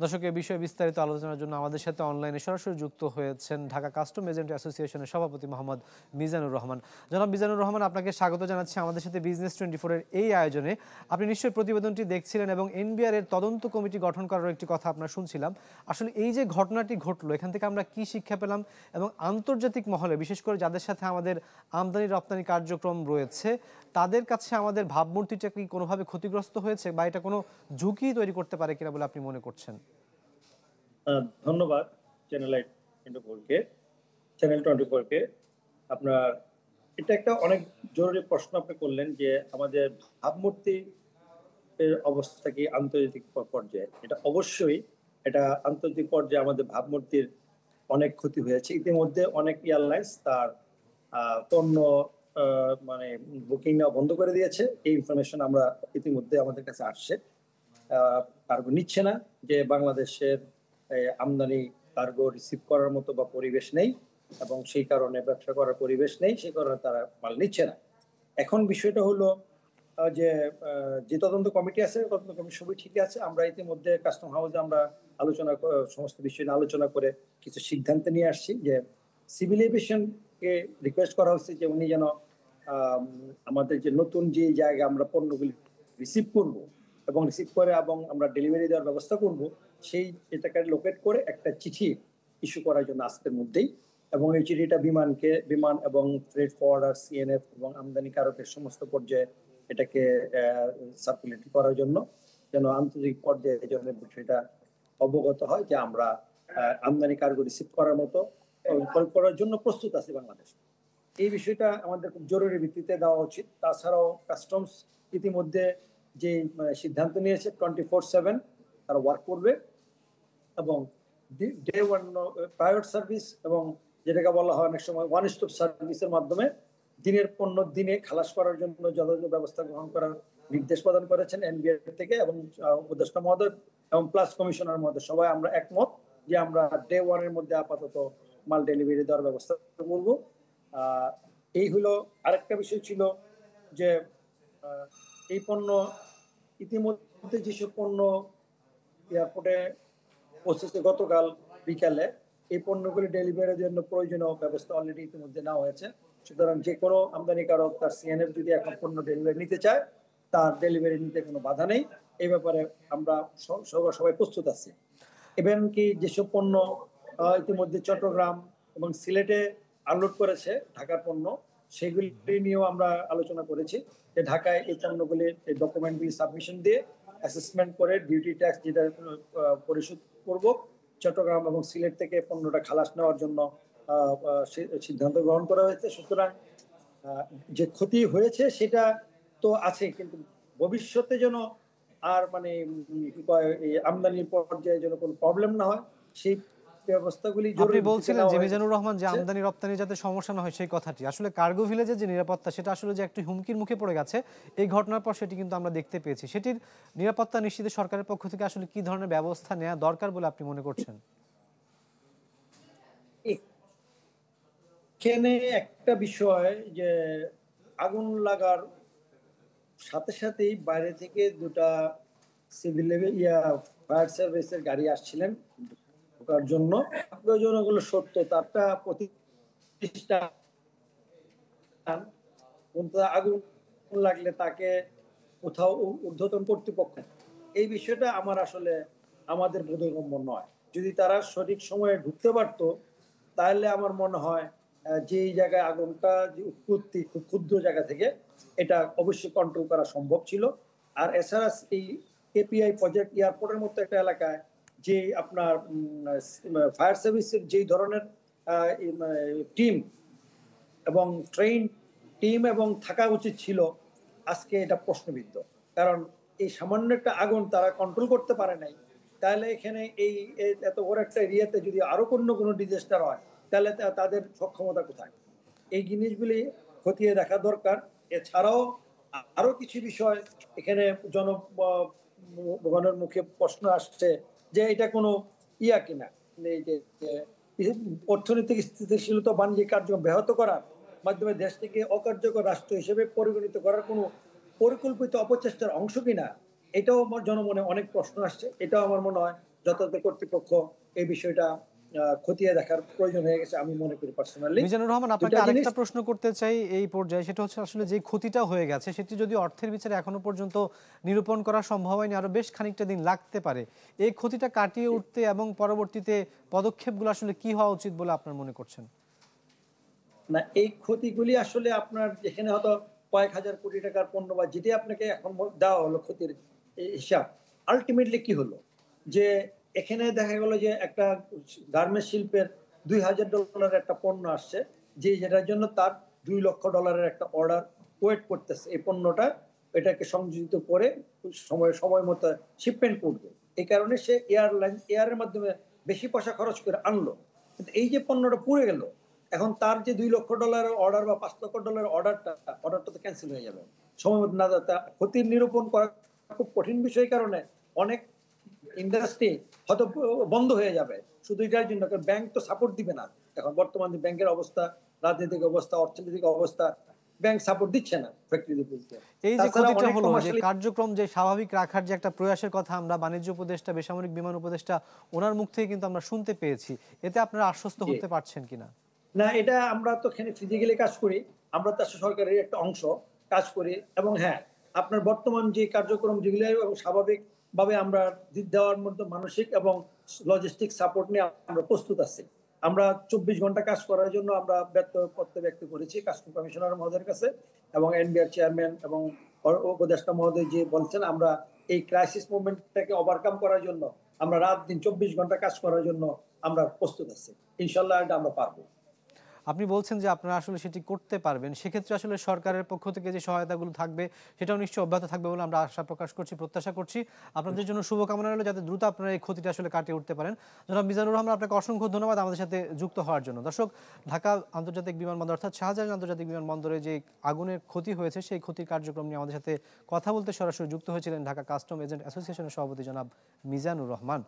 দর্শক, এই বিষয়ে বিস্তারিত আলোচনার জন্য আমাদের সাথে অনলাইনে সরাসরি যুক্ত হয়েছেন ঢাকা কাস্টম এজেন্ট অ্যাসোসিয়েশনের সভাপতি মোহাম্মদ মিজানুর রহমান। জনাব মিজানুর রহমান, আপনাকে স্বাগত জানাচ্ছি আমাদের সাথে বিজনেস 24-এর এই আয়োজনে। আপনি নিশ্চয়ই প্রতিবেদনটি দেখছিলেন এবং এনবিআর এর তদন্ত কমিটি গঠন করার একটি কথা আপনার শুনছিলাম। আসলে এই যে ঘটনাটি ঘটলো, এখান থেকে আমরা কি শিক্ষা পেলাম এবং আন্তর্জাতিক মহলে বিশেষ করে যাদের সাথে আমাদের আমদানি রপ্তানি কার্যক্রম রয়েছে তাদের কাছে আমাদের ভাবমূর্তিটা কি কোনোভাবে ক্ষতিগ্রস্ত হয়েছে বা এটা কোনো ঝুঁকি তৈরি করতে পারে কিনা বলে আপনি মনে করছেন? ধন্যবাদ চ্যানেল 24 কে। আপনার এটা একটা অনেক জরুরি প্রশ্ন আপনি করলেন যে আমাদের ভাবমূর্তি এর অবস্থা কি আন্তর্জাতিক পর্যায়ে। এটা অবশ্যই, এটা আন্তর্জাতিক পর্যায়ে আমাদের ভাবমূর্তির অনেক ক্ষতি হয়েছে। ইতিমধ্যে অনেক এয়ারলাইন্স তার পণ্য মানে বুকিং নেওয়া বন্ধ করে দিয়েছে। এই ইনফরমেশন আমরা ইতিমধ্যে আমাদের কাছে আসছে। কার্গো নিচ্ছে না, যে বাংলাদেশের আমদানি কার্গো রিসিভ করার মতো বা পরিবেশ নেই এবং সেই কারণে ব্যবসা করার পরিবেশ নেই, সেই কারণে তারা মাল নিচ্ছে না। এখন বিষয়টা হলো যে তদন্ত কমিটি আছে, তদন্ত কমিটি সবই ঠিক আছে। আমরা ইতিমধ্যে কাস্টম হাউসে আমরা সমস্ত বিষয় নিয়ে আলোচনা করে কিছু সিদ্ধান্ত নিয়ে আসছি যে সিভিল এভিয়েশনকে রিকোয়েস্ট করা হচ্ছে যে উনি যেন আমাদের যে নতুন যে জায়গায় আমরা পণ্যগুলি রিসিভ করব এবং রিসিভ করে এবং আমরা ডেলিভারি দেওয়ার ব্যবস্থা করব, সেই এটাকে লোকেট করে একটা চিঠি ইস্যু করার জন্য আজকের মধ্যেই, এবং এই চিঠিটা বিমান এবং ফ্রেট ফরওয়ার্ডার, সিএনএফ এবং আমদানিকারকের সমস্ত পর্যায়ে এটাকে সার্কুলেট করার জন্য, যেন আন্তর্জাতিক পর্যায়ে যেন বিষয়টা অবগত হয় যে আমরা আমদানি কার্গো রিসিভ করার মতো করার জন্য প্রস্তুত আছি বাংলাদেশ। এই বিষয়টা আমাদের খুব জরুরি ভিত্তিতে দেওয়া উচিত। তাছাড়াও কাস্টমস ইতিমধ্যে যে সিদ্ধান্ত নিয়েছে 24/7 তারা ওয়ার্ক করবে এবং ডে ওয়ান প্রাইভেট সার্ভিস এবং যেটাকে বলা হয় অনেক সময় ওয়ান স্টপ সার্ভিসের মাধ্যমে দিনের পণ্য দিনে খালাস করার জন্য যথাযথ ব্যবস্থা গ্রহণ করার নির্দেশ প্রদান করেছেন এনবিআর থেকে এবং উপদেষ্টা মহোদয় এবং প্লাস কমিশনার মহোদয়। সবাই আমরা একমত যে আমরা ডে ওয়ানের মধ্যে আপাতত মাল ডেলিভারি দেওয়ার ব্যবস্থা করবো। এই হলো। আরেকটা বিষয় ছিল যে এই পণ্য ইতিমধ্যে যেসব পণ্য এয়ারপোর্টে পৌঁছেছে গতকাল বিকালে, এই পণ্যগুলি ডেলিভারির জন্য প্রয়োজনীয় ব্যবস্থা অলরেডি ইতিমধ্যে নেওয়া হয়েছে। সুতরাং যে কোনো আমদানিকারক তার সিএনএফ যদি এখন পণ্য ডেলিভারি নিতে চায়, তার ডেলিভারি নিতে কোনো বাধা নেই। এই ব্যাপারে আমরা সবাই প্রস্তুত আছি। ইভেন কি যেসব পণ্য ইতিমধ্যে চট্টগ্রাম এবং সিলেটে আনলোড করেছে ঢাকার পণ্য, সেগুলি নিয়েও আমরা আলোচনা করেছি যে ঢাকায় এই পণ্যগুলি এই ডকুমেন্টগুলি সাবমিশন দিয়ে অ্যাসেসমেন্ট করে ডিউটি ট্যাক্স যেটা পরিশোধ করব, চট্টগ্রাম এবং সিলেট থেকে পণ্যটা খালাস নেওয়ার জন্য সিদ্ধান্ত গ্রহণ করা হয়েছে। সুতরাং যে ক্ষতি হয়েছে সেটা তো আছে, কিন্তু ভবিষ্যতে যেন আর মানে আমদানির পর্যায়ে যেন কোনো প্রবলেম না হয় সেই ব্যবস্থাগুলি আপনি বলছিলেন যে মিজানুর রহমান যে আমদানি রপ্তানি যাতে সমস্যা না হয় সেই কথাটি। আসলে কার্গো ভিলেজের যে নিরাপত্তা সেটা আসলে যে একটু হুমকির মুখে পড়ে গেছে এই ঘটনার পর, সেটি কিন্তু আমরা দেখতে পেয়েছি। সেটির নিরাপত্তা নিশ্চিতে সরকারের পক্ষ থেকে আসলে কি ধরনের ব্যবস্থা নেওয়া দরকার বলে আপনি মনে করছেন? এখানে একটা বিষয় যে আগুন লাগার সাথে সাথেই বাইরে থেকে দুটা সিভিল ফায়ার সার্ভিসের গাড়ি আসছিলেন ঢোকার জন্য। ওগুলো সত্য, তারটা প্রতিষ্ঠান আগুন লাগলে তাকে কোথাও ঊর্ধ্বতন কর্তৃপক্ষ, এই বিষয়টা আমাদের বোধগম্য নয়। যদি তারা সঠিক সময়ে ঢুকতে পারত তাহলে আমার মনে হয় যে এই জায়গায় আগুনটা যে উৎপত্তি খুব ক্ষুদ্র জায়গা থেকে, এটা অবশ্যই কন্ট্রোল করা সম্ভব ছিল। আর এছাড়া এই কেপিআই প্রজেক্ট এয়ারপোর্টের মতো একটা এলাকায় যে আপনার ফায়ার সার্ভিসের যেই ধরনের টিম এবং ট্রেন টিম এবং থাকা উচিত ছিল, আজকে এটা প্রশ্নবিদ্ধ। কারণ এই সামান্য একটা আগুন তারা কন্ট্রোল করতে পারে নাই, তাহলে এখানে এই এত বড় একটা এরিয়াতে যদি আরো কোনো ডিজাস্টার হয় তাহলে তাদের সক্ষমতা কোথায়? এই জিনিসগুলি খতিয়ে দেখা দরকার। এছাড়াও আরো কিছু বিষয় এখানে জনগণের মুখে প্রশ্ন আসছে যে এটা কোনো কিনা, এই যে অর্থনৈতিক স্থিতিশীলতা বাণিজ্যিক কার্যক্রম ব্যাহত করার মাধ্যমে দেশটিকে অকার্যকর রাষ্ট্র হিসেবে পরিগণিত করার কোনো পরিকল্পিত অপচেষ্টার অংশ কিনা, এটাও আমার জনমনে অনেক প্রশ্ন আসছে। এটাও আমার মনে হয় যথাযথ কর্তৃপক্ষ এই বিষয়টা খতিয়ে দেখার প্রয়োজন হয়ে গেছে আমি মনে করি পার্সোনালি। মিজানুর রহমান, আপনাকে আরেকটা প্রশ্ন করতে চাই এই পর্যায়ে, সেটা হচ্ছে আসলে যে ক্ষতিটা হয়ে গেছে সেটি যদি অর্থের বিচারে এখনো পর্যন্ত নিরূপণ করা সম্ভব হয়নি, আরো বেশ খানিকটা দিন লাগতে পারে, এই ক্ষতিটা কাটিয়ে উঠতে এবং পরবর্তীতে পদক্ষেপগুলো আসলে কি হওয়া উচিত বলে আপনার মনে করছেন? না, এই ক্ষতিগুলি আসলে আপনার যেখানে হয়তো কয়েক হাজার কোটি টাকার পণ্য বা যেটি আপনাকে এখন দেওয়া হলো ক্ষতির হিসাব, আলটিমেটলি কি হলো যে এখানে দেখা গেল যে একটা গার্মেন্টস শিল্পের $2,000 একটা পণ্য আসছে, যেটার জন্য তার $2 লক্ষ একটা অর্ডার ওয়েট করতেছে এই পণ্যটা, এটাকে সংযোজিত করে সময় মতো শিপমেন্ট করবে। এই কারণে সে এয়ারের মাধ্যমে বেশি পয়সা খরচ করে আনলো, কিন্তু এই যে পণ্যটা পুড়ে গেল, এখন তার যে $2 লক্ষ অর্ডার বা $5 লক্ষ অর্ডারটা তো ক্যান্সেল হয়ে যাবে সময় মতো না। ক্ষতির নিরূপণ করা খুব কঠিন বিষয়, কারণে অনেক ইন্ডাস্ট্রি হয়তো বন্ধ হয়ে যাবে শুধু এটার জন্য, কারণ ব্যাংক তো সাপোর্ট দিবে না। এখন বর্তমানে ব্যাংকের অবস্থা, রাজনৈতিক অবস্থা, অর্থনৈতিক অবস্থা, ব্যাংক সাপোর্ট দিচ্ছে না ফ্যাক্টরিতে। এই যে ক্ষতিটা হলো, যে কার্যক্রম যে স্বাভাবিক রাখার যে একটা প্রয়াসের কথা আমরা বাণিজ্য উপদেষ্টা, বেসামরিক বিমান উপদেষ্টা ওনার মুখ থেকে কিন্তু আমরা শুনতে পেয়েছি, এতে আপনারা আশ্বস্ত হতে পারছেন কিনা? না, এটা আমরা তো এখানে ফিজিক্যালি কাজ করি, আমরা তো সরকারের একটা অংশ কাজ করি। এবং হ্যাঁ, আপনার বর্তমান যে কার্যক্রম যেগুলো স্বাভাবিক ভাবে আমরা দেওয়ার মধ্যে মানসিক এবং লজিস্টিক সাপোর্ট নিয়ে আমরা প্রস্তুত আছি। আমরা 24 ঘন্টা কাজ করার জন্য আমরা পত্র ব্যক্ত করেছি কাস্টম কমিশনার মহোদয়ের কাছে, এবং এনবিআর চেয়ারম্যান এবং উপদেষ্টা মহোদয় যে বলছেন আমরা এই ক্রাইসিস মুভমেন্টটাকে ওভারকাম করার জন্য আমরা রাত দিন 24 ঘন্টা কাজ করার জন্য আমরা প্রস্তুত আছি। ইনশাল্লাহ এটা আমরা পারবো। আপনি বলছেন যে আপনারা আসলে সেটি করতে পারবেন, সেক্ষেত্রে আসলে সরকারের পক্ষ থেকে যে সহায়তাগুলো থাকবে সেটাও নিশ্চয়ই অব্যাহত থাকবে বলে আমরা আশা প্রকাশ করছি, প্রত্যাশা করছি। আপনাদের জন্য শুভকামনা রইল যাতে দ্রুত আপনারা এই ক্ষতিটা আসলে কাটিয়ে উঠতে পারেন। জনাব মিজানুর রহমান, আপনাকে অসংখ্য ধন্যবাদ আমাদের সাথে যুক্ত হওয়ার জন্য। দর্শক, ঢাকা আন্তর্জাতিক বিমানবন্দর অর্থাৎ শাহজালাল আন্তর্জাতিক বিমানবন্দরে যে আগুনের ক্ষতি হয়েছে সেই ক্ষতির কার্যক্রম নিয়ে আমাদের সাথে কথা বলতে সরাসরি যুক্ত হয়েছিলেন ঢাকা কাস্টম এজেন্ট অ্যাসোসিয়েশনের সভাপতি জনাব মিজানুর রহমান।